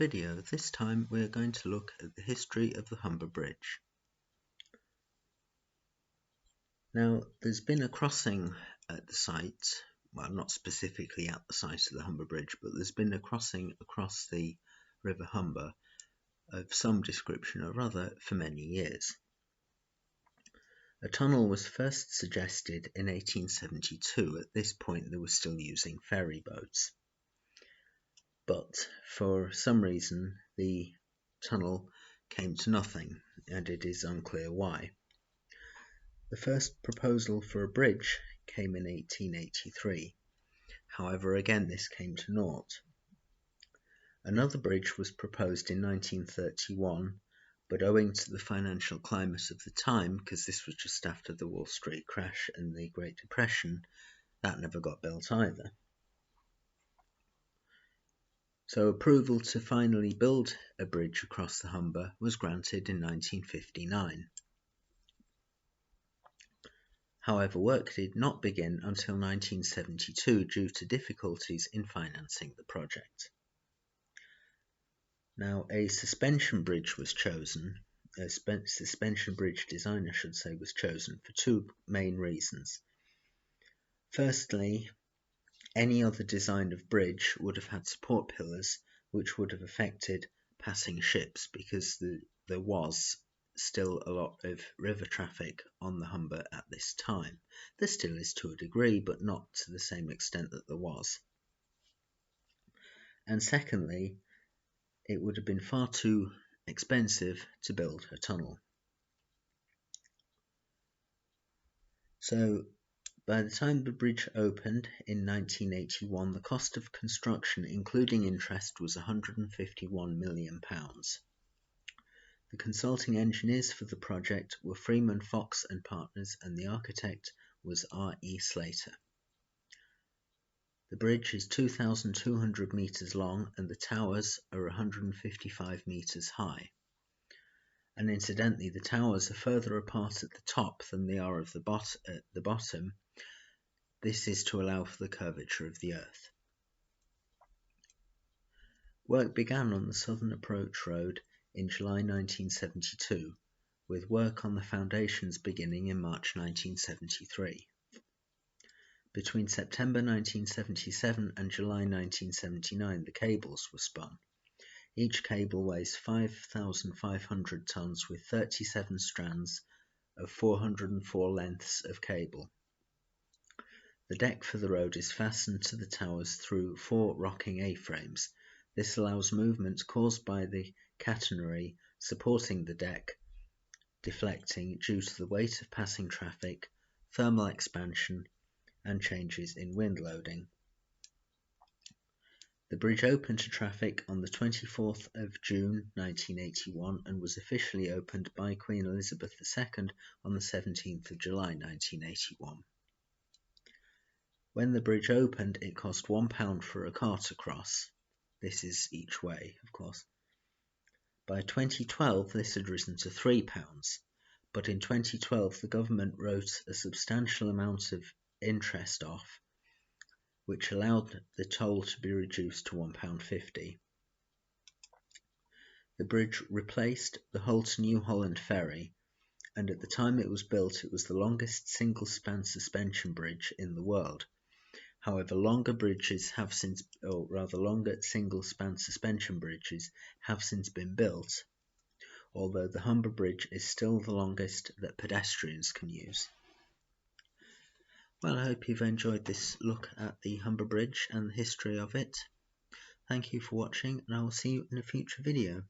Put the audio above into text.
video. This time we're going to look at the history of the Humber Bridge. Now, there's been a crossing at the site, well, not specifically at the site of the Humber Bridge, but there's been a crossing across the River Humber of some description or other for many years. A tunnel was first suggested in 1872. At this point they were still using ferry boats. But for some reason the tunnel came to nothing, and it is unclear why. The first proposal for a bridge came in 1883. However, again this came to naught. Another bridge was proposed in 1931, but owing to the financial climate of the time, because this was just after the Wall Street crash and the Great Depression, that never got built either. So approval to finally build a bridge across the Humber was granted in 1959. However, work did not begin until 1972 due to difficulties in financing the project. Now, a suspension bridge was chosen. A suspension bridge design, I should say, was chosen for two main reasons. Firstly, any other design of bridge would have had support pillars which would have affected passing ships, because there was still a lot of river traffic on the Humber at this time. There still is to a degree, but not to the same extent that there was. And secondly, it would have been far too expensive to build a tunnel. So by the time the bridge opened in 1981, the cost of construction, including interest, was £151 million. The consulting engineers for the project were Freeman Fox and Partners, and the architect was R.E. Slater. The bridge is 2,200 metres long and the towers are 155 metres high. And incidentally, the towers are further apart at the top than they are at the bottom. This is to allow for the curvature of the earth. Work began on the Southern Approach Road in July 1972, with work on the foundations beginning in March 1973. Between September 1977 and July 1979, the cables were spun. Each cable weighs 5,500 tons with 37 strands of 404 lengths of cable. The deck for the road is fastened to the towers through 4 rocking A-frames. This allows movement caused by the catenary supporting the deck deflecting due to the weight of passing traffic, thermal expansion, and changes in wind loading. The bridge opened to traffic on the 24th of June 1981 and was officially opened by Queen Elizabeth II on the 17th of July 1981. When the bridge opened, it cost £1 for a car to cross. This is each way, of course. By 2012, this had risen to £3, but in 2012 the government wrote a substantial amount of interest off, which allowed the toll to be reduced to £1.50. The bridge replaced the Hull to New Holland ferry, and at the time it was built, it was the longest single-span suspension bridge in the world. However, longer single-span suspension bridges have since been built, although the Humber Bridge is still the longest that pedestrians can use. Well, I hope you've enjoyed this look at the Humber Bridge and the history of it. Thank you for watching, and I will see you in a future video.